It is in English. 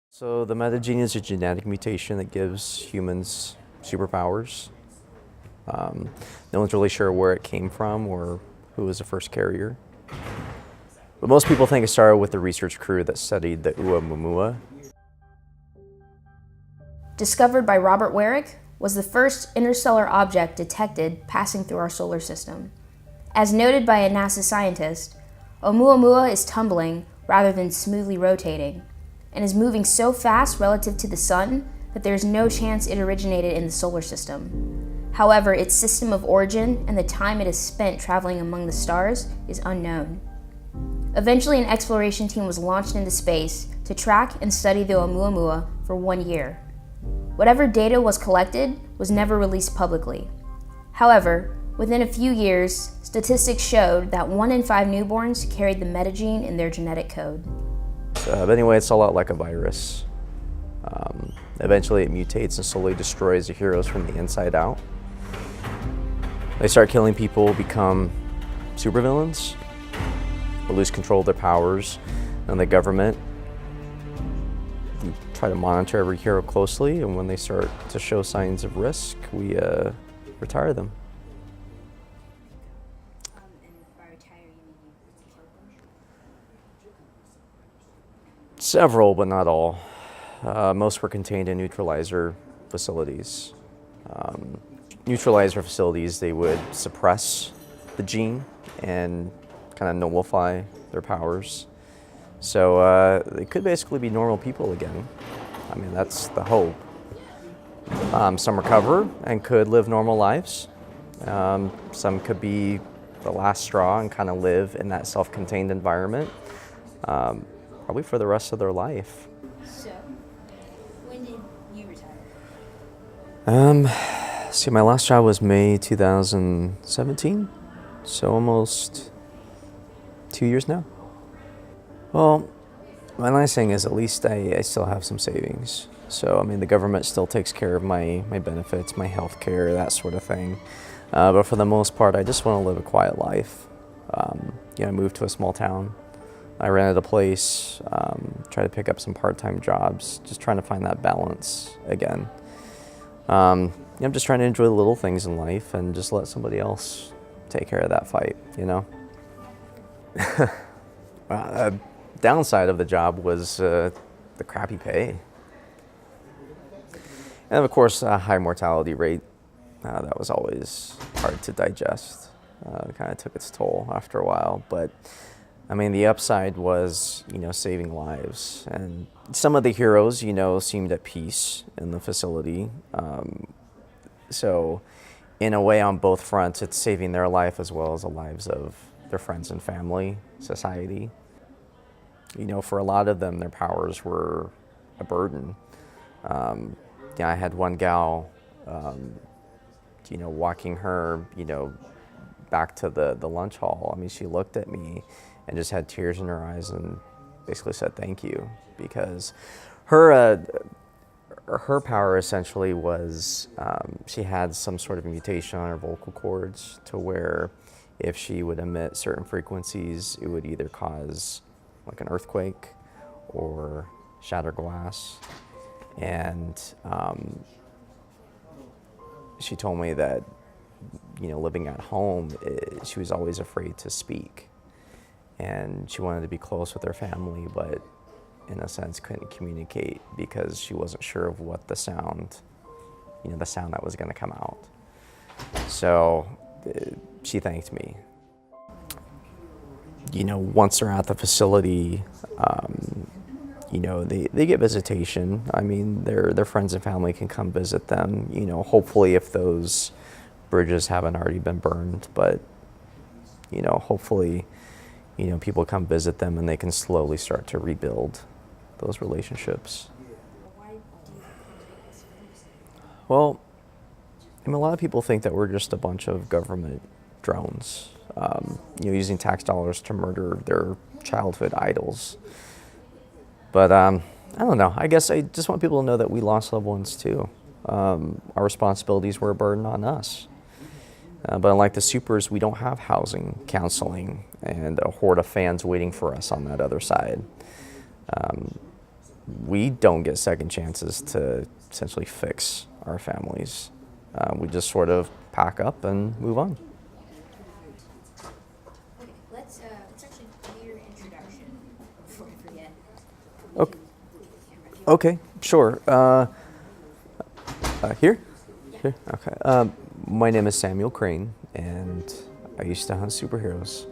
So the metagene is a genetic mutation that gives humans superpowers. No one's really sure where it came from or who was the first carrier. But most people think it started with the research crew that studied the Oumuamua. Discovered by Robert Warwick, was the first interstellar object detected passing through our solar system. As noted by a NASA scientist, Oumuamua is tumbling rather than smoothly rotating, and is moving so fast relative to the Sun that there is no chance it originated in the solar system. However, its system of origin and the time it has spent traveling among the stars is unknown. Eventually, an exploration team was launched into space to track and study the Oumuamua for 1 year. Whatever data was collected was never released publicly. However, within a few years, statistics showed that 1 in 5 newborns carried the metagene in their genetic code. But anyway, it's a lot like a virus. Eventually it mutates and slowly destroys the heroes from the inside out. They start killing people, become supervillains, or lose control of their powers, and the government try to monitor every hero closely, and when they start to show signs of risk, we retire them. Several, but not all. Most were contained in neutralizer facilities. Neutralizer facilities, they would suppress the gene and kind of nullify their powers. So they could basically be normal people again. I mean, that's the hope. Some recover and could live normal lives. Some could be the last straw and kind of live in that self-contained environment. Probably for the rest of their life. So, when did you retire? See, my last job was May 2017, so almost 2 years now. Well, my nice thing is at least I still have some savings. So, I mean, the government still takes care of my benefits, my health care, that sort of thing. But for the most part, I just want to live a quiet life. I moved to a small town. I rented a place, tried to pick up some part-time jobs, just trying to find that balance again. I'm just trying to enjoy the little things in life and just let somebody else take care of that fight, you know? The downside of the job was the crappy pay. And of course, a high mortality rate. That was always hard to digest. It kind of took its toll after a while, but I mean, the upside was, saving lives. And some of the heroes, seemed at peace in the facility. So in a way, on both fronts, it's saving their life as well as the lives of their friends and family, society. For a lot of them, their powers were a burden. I had one gal, walking her, back to the lunch hall. I mean, she looked at me and just had tears in her eyes and basically said thank you, because her power essentially was she had some sort of mutation on her vocal cords to where if she would emit certain frequencies, it would either cause like an earthquake or shatter glass. And she told me that, living at home, she was always afraid to speak. And she wanted to be close with her family, but in a sense couldn't communicate because she wasn't sure of what the sound that was going to come out. So she thanked me. Once they're at the facility, they get visitation. I mean, their friends and family can come visit them, hopefully if those bridges haven't already been burned, but, hopefully, people come visit them and they can slowly start to rebuild those relationships. Well, a lot of people think that we're just a bunch of government drones, using tax dollars to murder their childhood idols. But I don't know. I guess I just want people to know that we lost loved ones too. Our responsibilities were a burden on us. But unlike the supers, we don't have housing, counseling, and a horde of fans waiting for us on that other side. We don't get second chances to essentially fix our families. We just sort of pack up and move on. Okay, let's actually do your introduction before I forget. Okay, okay, sure. Here? Here? Okay. My name is Samuel Crane, and I used to hunt superheroes.